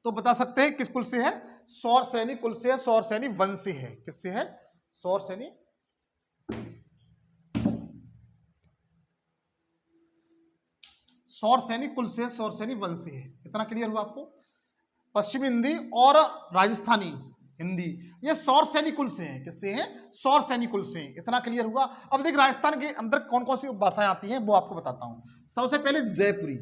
तो बता सकते हैं किस कुल से है? सौर सैनी कुल से है, सौर सैनी वंश से है। किससे है? सौर सैनी, सौर सैनी कुल से है, सौर सैनी वंश से है। इतना क्लियर हुआ आपको? पश्चिमी हिंदी और राजस्थानी हिंदी ये सौर सैनी कुल से हैं। किससे हैं? सौर सैनी कुल से हैं। इतना क्लियर हुआ? अब देख राजस्थान के अंदर कौन कौन सी भाषाएं आती हैं वो आपको बताता हूं। सबसे पहले जयपुरी।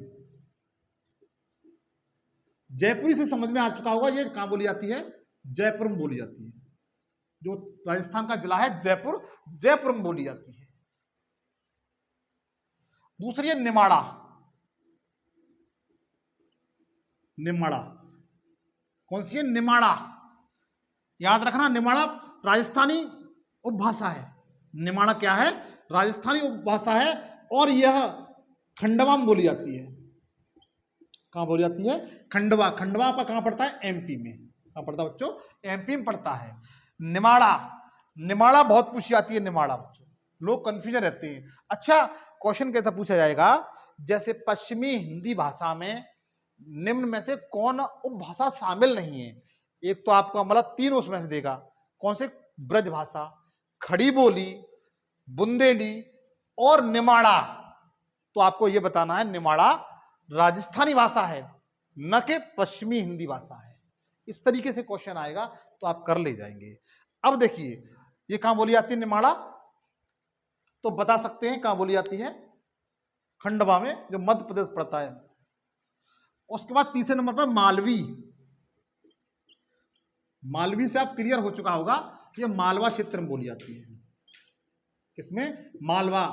जयपुरी से समझ में आ चुका होगा, ये कहां बोली जाती है? जयपुर में बोली जाती है। जो राजस्थान का जिला है जयपुर, जयपुर में बोली जाती है। दूसरी है निमाड़ा। निमाड़ा कौन सी है? निमाड़ा। याद रखना, निमाड़ा राजस्थानी उपभाषा है। निमाड़ा क्या है? राजस्थानी उपभाषा है। और यह खंडवा में बोली जाती है। कहां बोली जाती है? खंडवा। खंडवा का कहां पड़ता है? एमपी में। कहां पड़ता है बच्चों? एमपी में पड़ता है। निमाड़ा, निमाड़ा बहुत पूछी जाती है। निमाड़ा बच्चों लोग कंफ्यूजन रहते हैं। अच्छा, क्वेश्चन कैसा पूछा जाएगा? जैसे पश्चिमी हिंदी भाषा में निम्न में से कौन उपभाषा शामिल नहीं है? एक तो आपका मतलब 3 उसमें से देगा। कौन से? ब्रजभाषा, खड़ी बोली, बुंदेली और निमाड़ा। तो आपको यह बताना है निमाड़ा राजस्थानी भाषा है न कि पश्चिमी हिंदी भाषा है। इस तरीके से क्वेश्चन आएगा तो आप कर ले जाएंगे। अब देखिए ये कहां बोली जाती है निमाड़ा, तो बता सकते हैं कहां बोली जाती है, खंडवा में, जो मध्य प्रदेश पड़ता है। उसके बाद तीसरे नंबर पर मालवी। मालवी से आप क्लियर हो चुका होगा, ये मालवा क्षेत्र में बोली जाती है। किसमें? मालवा।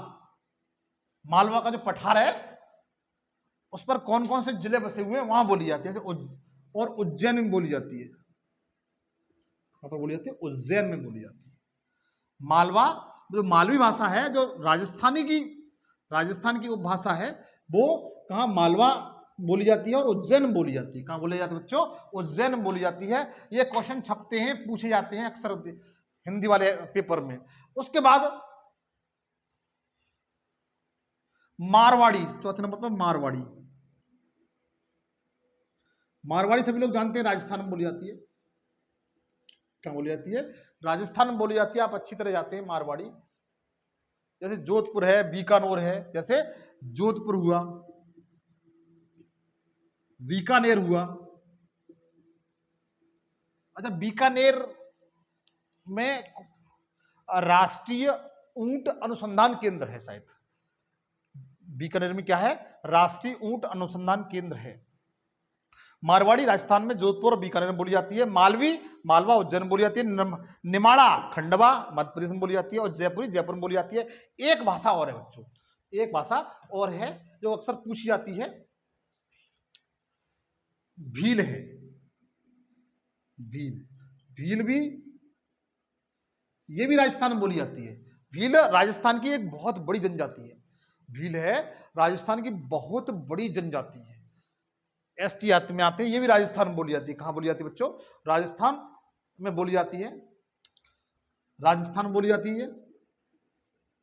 मालवा का जो पठार है उस पर कौन कौन से जिले बसे हुए हैं वहां बोली जाती है, और उज्जैन में बोली जाती है। कहां पर बोली जाती है? उज्जैन में बोली जाती है। मालवा जो मालवी भाषा है, जो राजस्थान की उपभाषा है, वो कहां? मालवा बोली जाती है और उज्जैन में बोली जाती है। कहां बोली जाती है बच्चों? उज्जैन में बोली जाती है। ये क्वेश्चन छपते हैं, पूछे जाते हैं अक्सर हिंदी वाले पेपर में। उसके बाद मारवाड़ी, चौथे नंबर पर मारवाड़ी। मारवाड़ी सभी लोग जानते हैं राजस्थान में बोली जाती है। क्या बोली जाती है? राजस्थान में बोली जाती है। आप अच्छी तरह जाते हैं मारवाड़ी। जैसे जोधपुर है, बीकानेर है, जैसे जोधपुर हुआ, बीकानेर हुआ। अच्छा, बीकानेर में राष्ट्रीय ऊंट अनुसंधान केंद्र है शायद। बीकानेर में क्या है? राष्ट्रीय ऊंट अनुसंधान केंद्र है। मारवाड़ी राजस्थान में जोधपुर और बीकानेर में बोली जाती है। मालवी, मालवा उज्जैन में बोली जाती है। निमाड़ा खंडवा मध्य प्रदेश में बोली जाती है। और जयपुरी जयपुर में बोली जाती है। एक भाषा और है बच्चों, एक भाषा और है जो अक्सर पूछी जाती है, भील है। भील, भील भी, ये भी राजस्थान में बोली जाती है। भील राजस्थान की एक बहुत बड़ी जनजाति है। भील है राजस्थान की बहुत बड़ी जनजाति है। एसटी में आते हैं, ये भी राजस्थान में बोली जाती है। कहां बोली जाती है बच्चों? राजस्थान में बोली जाती है। राजस्थान में बोली जाती है।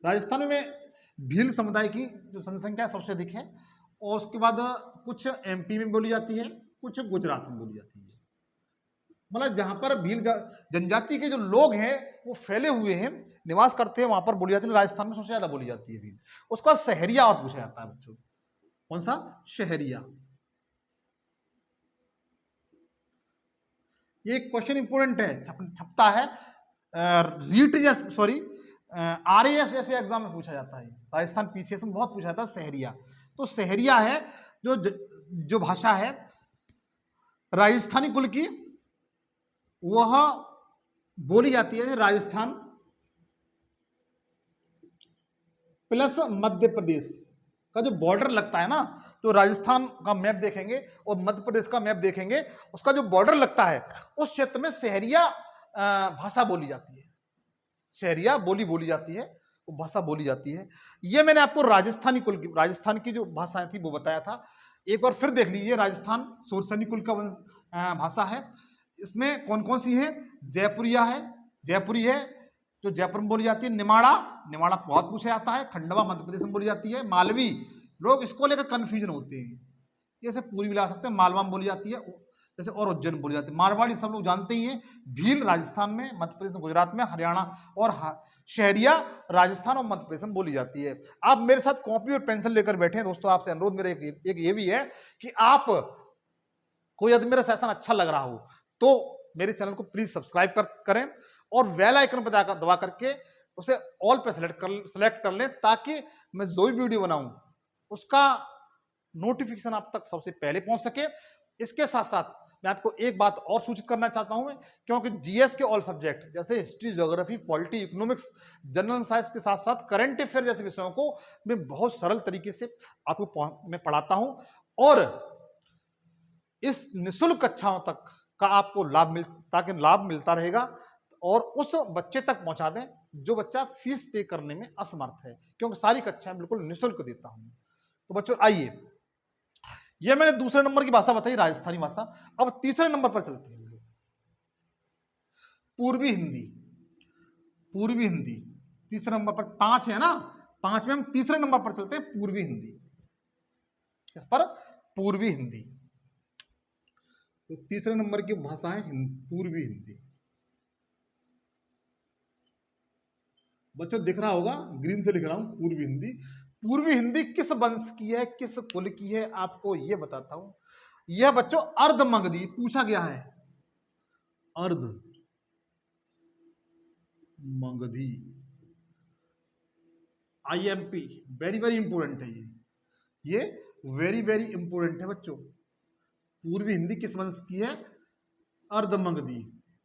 राजस्थान में भील समुदाय की जो जनसंख्या सबसे अधिक है। और उसके बाद कुछ एमपी में बोली जाती है, कुछ गुजरात में बोली जाती है। मतलब जहां पर भील जनजाति के जो लोग हैं वो फैले हुए हैं, निवास करते हैं, वहां पर बोली जाती है। राजस्थान में सबसे ज्यादा बोली जाती है भील। उसके बाद शहरिया और पूछा जाता है बच्चों। कौन सा? शहरिया। ये क्वेश्चन इंपोर्टेंट है, छपता है रीट या सॉरी आरएएस जैसे एग्जाम में पूछा जाता है। राजस्थान पीछे से बहुत पूछा जाता है शहरिया। तो शहरिया है जो भाषा है राजस्थानी कुल की, वह बोली जाती है राजस्थान प्लस मध्य प्रदेश का जो बॉर्डर लगता है ना, तो राजस्थान का मैप देखेंगे और मध्य प्रदेश का मैप देखेंगे, उसका जो बॉर्डर लगता है उस क्षेत्र में शहरिया भाषा बोली जाती है। शहरिया बोली जाती है, वो भाषा बोली जाती है। ये मैंने आपको राजस्थान की जो भाषाएं थी वो बताया था। एक बार फिर देख लीजिए, राजस्थान शूरसेनी कुल का भाषा है। इसमें कौन कौन सी है? जयपुरिया है, जयपुरी है जो जयपुर में बोली जाती है। निमाड़ा बहुत पूछा जाता है, खंडवा मध्य प्रदेश में बोली जाती है। मालवी, लोग इसको लेकर कंफ्यूजन होते हैं, जैसे पूरी भी ला सकते हैं, मालवा में बोली जाती है जैसे, और उज्जैन में बोली जाती है। मारवाड़ी सब लोग जानते ही हैं। भील राजस्थान में, मध्य प्रदेश में, गुजरात में, हरियाणा, और शहरिया राजस्थान और मध्य प्रदेश में बोली जाती है। आप मेरे साथ कॉपी और पेंसिल लेकर बैठे हैं दोस्तों। आपसे अनुरोध मेरा एक ये भी है कि आप कोई यदि मेरा सेशन अच्छा लग रहा हो तो मेरे चैनल को प्लीज सब्सक्राइब करें और बेल आइकन पर दबा करके उसे ऑल पे सेलेक्ट कर लें, ताकि मैं जो भी वीडियो बनाऊं उसका नोटिफिकेशन आप तक सबसे पहले पहुंच सके। इसके साथ साथ मैं आपको एक बात और सूचित करना चाहता हूं, क्योंकि जीएस के ऑल सब्जेक्ट जैसे history, geography, polity, economics, general science के साथ साथ करंट अफेयर जैसे विषयों को मैं बहुत सरल तरीके से आपको मैं पढ़ाता हूं, और इस निःशुल्क कक्षाओं तक का आपको ताकि लाभ मिलता रहेगा, और उस बच्चे तक पहुंचा दें जो बच्चा फीस पे करने में असमर्थ है, क्योंकि सारी कक्षाएं बिल्कुल निःशुल्क देता हूं। तो बच्चों आइए, यह मैंने दूसरे नंबर की भाषा बताई, राजस्थानी भाषा। अब तीसरे नंबर पर चलते हैं, पूर्वी हिंदी। पूर्वी हिंदी तीसरे नंबर पर, 5 है ना, 5 में हम तीसरे नंबर पर चलते हैं, पूर्वी हिंदी। इस पर पूर्वी हिंदी, तो तीसरे नंबर की भाषा है पूर्वी हिंदी। बच्चों दिख रहा होगा, ग्रीन से लिख रहा हूं पूर्वी हिंदी। पूर्वी हिंदी किस वंश की है, किस कुल की है, आपको यह बताता हूं। यह बच्चों अर्ध मगधी पूछा गया है, अर्ध Magdhi, IMP, very very important है ये वेरी वेरी इंपोर्टेंट है बच्चों। पूर्वी हिंदी किस वंश की है, अर्ध मगधी,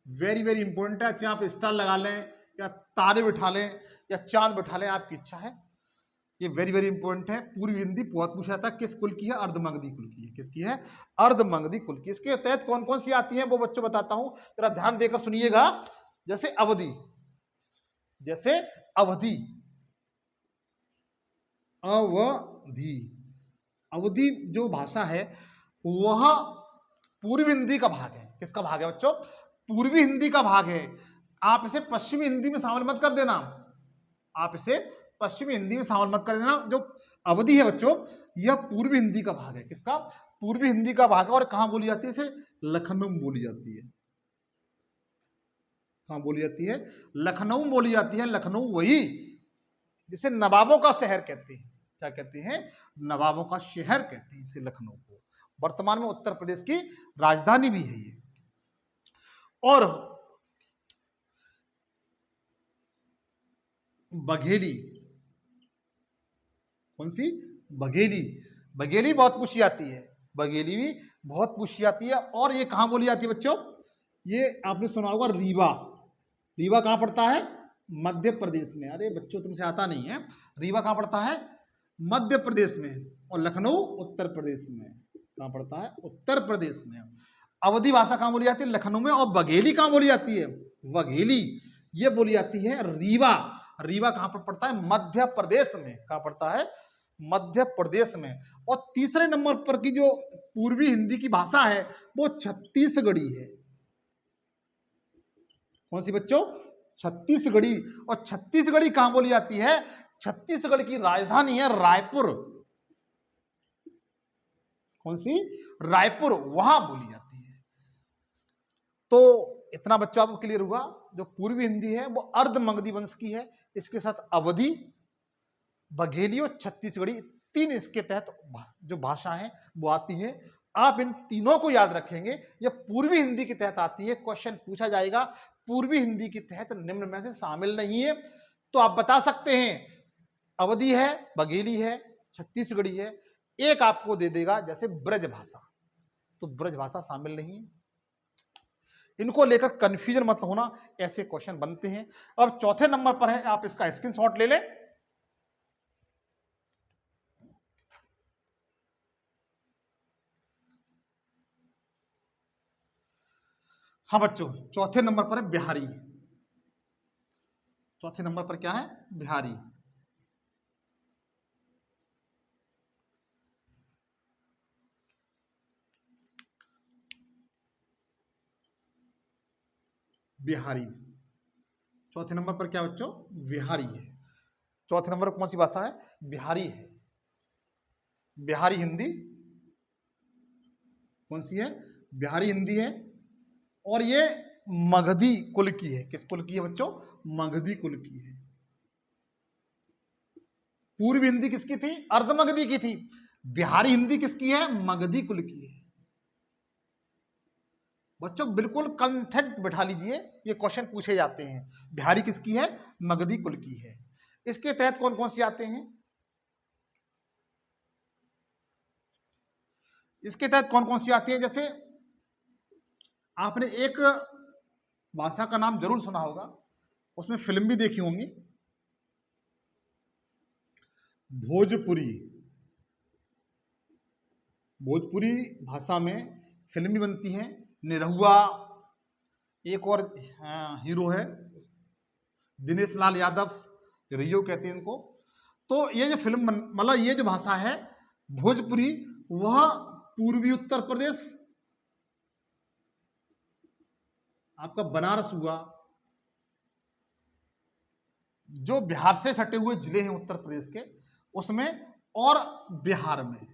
वेरी वेरी इंपोर्टेंट है। चाहे आप स्टार लगा लें या तारे बिठा लें या चांद बिठा लें, आपकी इच्छा है, ये वेरी वेरी इंपॉर्टेंट है। पूर्वी हिंदी बहुत पूछा था, किस कुल की है, अर्धमगधी कुल की है। किसकी है, अर्धमगधी कुल की। इसके तहत कौन कौन सी आती है वो बच्चों बताता हूं, जरा ध्यान देकर सुनिएगा। जैसे अवधि, जैसे अवधि, अवधि, अवधि जो भाषा है वह पूर्वी हिंदी का भाग है। किसका भाग है बच्चों, पूर्वी हिंदी का भाग है। आप इसे पश्चिमी हिंदी में शामिल मत कर देना, आप इसे पश्चिमी हिंदी में शामिल मत कर देना। जो अवधि है बच्चों, यह पूर्वी हिंदी का भाग है। किसका, पूर्वी हिंदी का भाग है। और कहां बोली जाती है, इसे लखनऊ में बोली जाती है। कहां बोली जाती है, लखनऊ में बोली जाती है। लखनऊ वही जिसे नवाबों का शहर कहते हैं। क्या कहते हैं, नवाबों का शहर कहते हैं इसे, लखनऊ को। वर्तमान में उत्तर प्रदेश की राजधानी भी है ये। और बघेली, कौन सी, बघेली, बघेली बहुत पूछी जाती है, बघेली भी बहुत पूछी जाती है। और ये कहां बोली जाती है बच्चों, ये आपने सुना होगा रीवा, रीवा कहां पड़ता है, मध्य प्रदेश में। अरे बच्चों तुमसे आता नहीं है, रीवा कहां पड़ता है, मध्य प्रदेश में। और लखनऊ उत्तर प्रदेश में। कहां पड़ता है, उत्तर प्रदेश में। अवधी भाषा कहां बोली जाती है, लखनऊ में। और बघेली कहां बोली जाती है, बघेली ये बोली जाती है रीवा। रीवा कहां पर पड़ता है, मध्य प्रदेश में। कहां पड़ता है, मध्य प्रदेश में। और तीसरे नंबर पर की जो पूर्वी हिंदी की भाषा है वो छत्तीसगढ़ी है। कौन सी बच्चों, छत्तीसगढ़ी। और छत्तीसगढ़ी कहां बोली जाती है, छत्तीसगढ़ की राजधानी है रायपुर। कौन सी, रायपुर, वहां बोली जाती है। तो इतना बच्चों आपको क्लियर हुआ। जो पूर्वी हिंदी है वो अर्ध मगधी वंश की है। इसके साथ अवधी, बघेली और छत्तीसगढ़ी, तीन इसके तहत जो भाषा है वो आती है। आप इन तीनों को याद रखेंगे, यह पूर्वी हिंदी के तहत आती है। क्वेश्चन पूछा जाएगा पूर्वी हिंदी के तहत निम्न में से शामिल नहीं है, तो आप बता सकते हैं अवधी है, बघेली है, छत्तीसगढ़ी है। एक आपको दे देगा जैसे ब्रज भाषा, तो ब्रज भाषा शामिल नहीं है। इनको लेकर कंफ्यूजन मत होना, ऐसे क्वेश्चन बनते हैं। अब चौथे नंबर पर है, आप इसका स्क्रीनशॉट ले लें। हाँ बच्चों, चौथे नंबर पर है बिहारी। चौथे नंबर पर क्या है, बिहारी। बिहारी चौथे नंबर पर क्या बच्चों, बिहारी है। चौथे नंबर पर कौन सी भाषा है, बिहारी है। बिहारी हिंदी कौन सी है, बिहारी हिंदी है। और ये मगधी कुल की है। किस कुल की है बच्चों, मगधी कुल की है। पूर्वी हिंदी किसकी थी, अर्धमगधी की थी। बिहारी हिंदी किसकी है, मगधी कुल की है। बच्चों बिल्कुल कंठस्थ बैठा लीजिए, ये क्वेश्चन पूछे जाते हैं। बिहारी किसकी है, मगधी कुल की है। इसके तहत कौन कौन से आते हैं, इसके तहत कौन कौन सी आती है। जैसे आपने एक भाषा का नाम जरूर सुना होगा, उसमें फिल्म भी देखी होंगी, भोजपुरी। भोजपुरी भाषा में फिल्म भी बनती है। निरहुआ, एक और हीरो है दिनेश लाल यादव, रियो कहते हैं इनको। तो ये जो फिल्म मतलब ये जो भाषा है भोजपुरी, वह पूर्वी उत्तर प्रदेश, आपका बनारस हुआ, जो बिहार से सटे हुए जिले हैं उत्तर प्रदेश के, उसमें, और बिहार में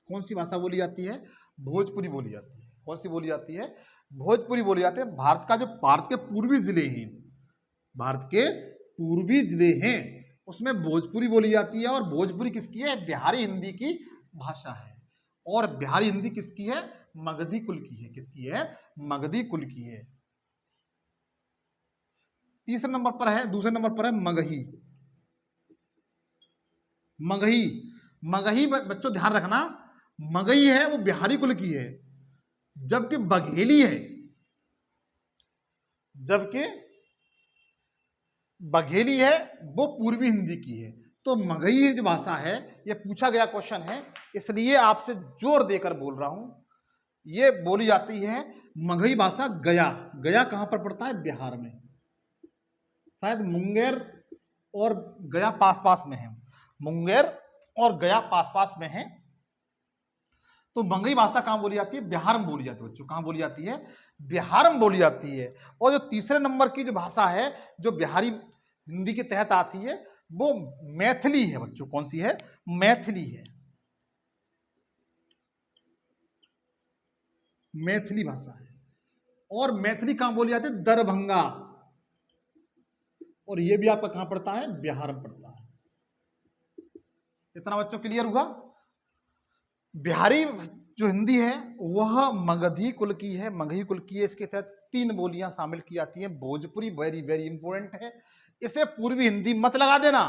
कौन सी भाषा बोली जाती है, भोजपुरी बोली जाती है। कौन सी बोली जाती है, भोजपुरी बोली जाती है। भारत के पूर्वी जिले हैं, भारत के पूर्वी जिले हैं, उसमें भोजपुरी बोली जाती है, और भोजपुरी किसकी है? बिहारी हिंदी की भाषा है। और बिहारी हिंदी किसकी है? मगधी कुल की है। किसकी है? मगधी कुल की है। तीसरे नंबर पर है, दूसरे नंबर पर है मगही। मगही, मगही बच्चों ध्यान रखना, मगही है वो बिहारी कुल की है, जबकि बघेली है, जबकि बघेली है वो पूर्वी हिंदी की है। तो मगही जो भाषा है, ये पूछा गया क्वेश्चन है, इसलिए आपसे जोर देकर बोल रहा हूं। ये बोली जाती है मगही भाषा। गया, गया कहां पर पड़ता है? बिहार में, शायद मुंगेर और गया पास पास में है। मुंगेर और गया पास पास में है। तो मंगई भाषा कहां बोली जाती है? बिहार में बोली जाती है बच्चों। कहां बोली जाती है? बिहार में बोली जाती है। और जो तीसरे नंबर की जो भाषा है जो बिहारी हिंदी के तहत आती है, वो मैथिली है बच्चों। कौन सी है? मैथिली है। मैथिली भाषा है। और मैथिली कहां बोली जाती है? दरभंगा। और ये भी आपका कहां पड़ता है? बिहार में पड़ता है। इतना बच्चों क्लियर हुआ? बिहारी जो हिंदी है वह मगधी कुल की है, मगही कुल की है। इसके तहत 3 बोलियां शामिल की जाती हैं। भोजपुरी वेरी वेरी इंपॉर्टेंट है, इसे पूर्वी हिंदी मत लगा देना।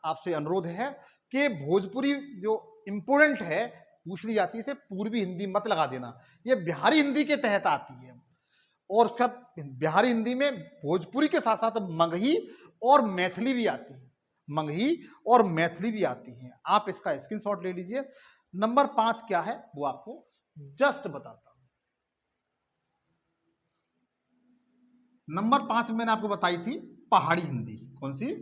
आपसे अनुरोध है कि भोजपुरी जो इंपॉर्टेंट है पूछ ली जाती है, इसे पूर्वी हिंदी मत लगा देना। ये बिहारी हिंदी के तहत आती है। और उसका बिहारी हिंदी में भोजपुरी के साथ साथ मगही और मैथिली भी आती है। मगही और मैथिली भी आती है। आप इसका स्क्रीनशॉट ले लीजिए। नंबर 5 क्या है वो आपको जस्ट बताता हूं। नंबर 5 मैंने आपको बताई थी पहाड़ी हिंदी। कौन सी?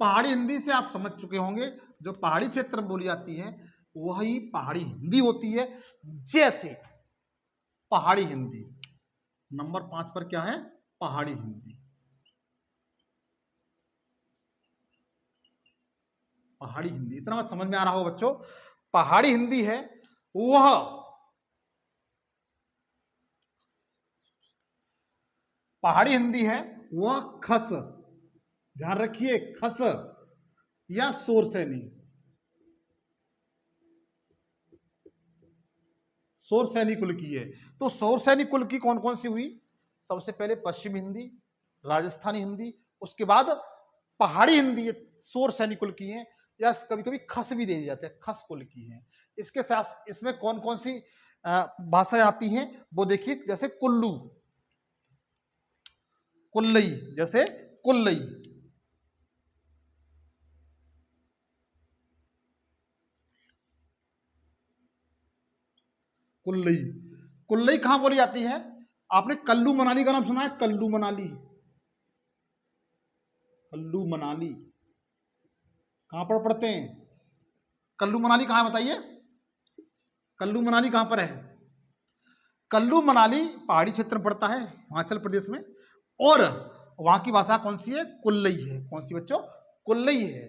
पहाड़ी हिंदी से आप समझ चुके होंगे जो पहाड़ी क्षेत्र में बोली जाती है वही पहाड़ी हिंदी होती है। जैसे पहाड़ी हिंदी, नंबर 5 पर क्या है? पहाड़ी हिंदी। पहाड़ी हिंदी इतना समझ में आ रहा हो बच्चों? पहाड़ी हिंदी है वह पहाड़ी हिंदी है वह खस, ध्यान रखिए, खस या सोरसैनी। सोरसैनी कुल की है। तो सोरसैनी कुल की कौन कौन सी हुई? सबसे पहले पश्चिम हिंदी, राजस्थानी हिंदी, उसके बाद पहाड़ी हिंदी। ये सोरसैनी कुल की है, या कभी कभी खस भी दे दिए जाते हैं, खस कुल की है। इसके साथ इसमें कौन कौन सी भाषाएं आती हैं वो देखिए। जैसे कुल्लू, कुल्लई, जैसे कुल्लई, कुल्लई। कुल्लई कहां बोली जाती है? आपने कल्लू मनाली का नाम सुना है? कल्लू मनाली, कल्लू मनाली कहां पर पड़ते हैं? कल्लू मनाली कहां है बताइए? कल्लू मनाली कहां पर है? कल्लू मनाली पहाड़ी क्षेत्र में पड़ता है, हिमाचल प्रदेश में। और वहां की भाषा कौन सी है? कुल्लई है। कौन सी बच्चों? कुल्लई है।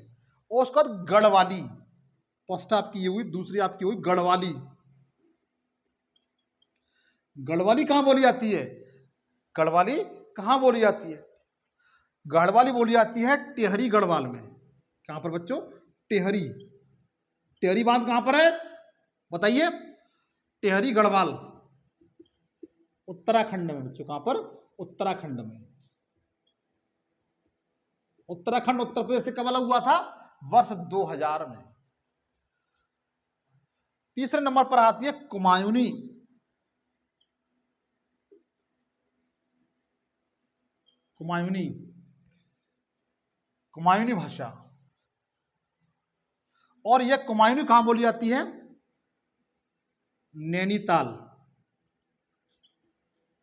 और उसके बाद गढ़वाली, फर्स्ट आपकी ये हुई, दूसरी आपकी हुई गढ़वाली। गढ़वाली कहां बोली जाती है? गढ़वाली कहां बोली जाती है? गढ़वाली बोली जाती है टेहरी गढ़वाल में। कहां पर बच्चों? टेहरी। टेहरी बांध कहां पर है बताइए? टेहरी गढ़वाल, उत्तराखंड में बच्चों। कहां पर? उत्तराखंड में। उत्तराखंड उत्तर प्रदेश से कब अलग हुआ था? वर्ष 2000 में। तीसरे नंबर पर आती है कुमायूनी। कुमायूनी, कुमायूनी भाषा। और यह कुमायूनी कहां बोली जाती है? नैनीताल,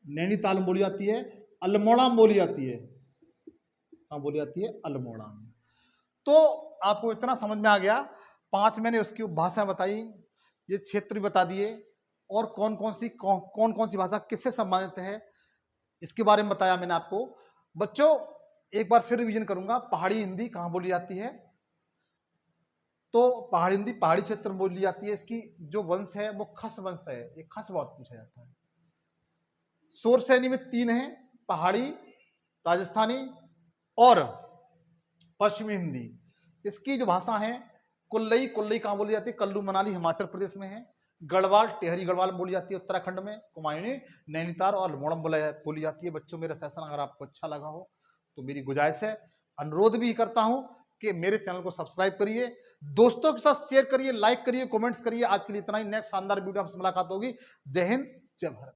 नैनीताल में बोली जाती है। अल्मोड़ा में बोली जाती है। कहां बोली जाती है? अल्मोड़ा में। तो आपको इतना समझ में आ गया। 5 मैंने उसकी भाषा बताई, ये क्षेत्र भी बता दिए, और कौन कौन सी भाषा किससे संबंधित है इसके बारे में बताया मैंने आपको। बच्चों एक बार फिर रिवीजन करूंगा। पहाड़ी हिंदी कहां बोली जाती है? तो पहाड़ी हिंदी पहाड़ी क्षेत्र में बोली जाती है। इसकी जो वंश है वो खस वंश है। ये खस बहुत पूछा जाता है। सोरसैनी में 3 है, पहाड़ी, राजस्थानी और पश्चिमी हिंदी। इसकी जो भाषा है कुल्लई, कुल्लई कहाँ बोली जाती है? कल्लू मनाली हिमाचल प्रदेश में है। गढ़वाल, टेहरी गढ़वाल बोली जाती है उत्तराखंड में। कुमायूनी नैनीताल और अल्मोड़ा बोली जाती है। बच्चों, मेरा सेशन अगर आपको अच्छा लगा हो तो मेरी गुजारिश है, अनुरोध भी करता हूं कि मेरे चैनल को सब्सक्राइब करिए, दोस्तों के साथ शेयर करिए, लाइक करिए, कमेंट्स करिए। आज के लिए इतना ही। नेक्स्ट शानदार वीडियो आपसे मुलाकात होगी। जय हिंद, जय भारत।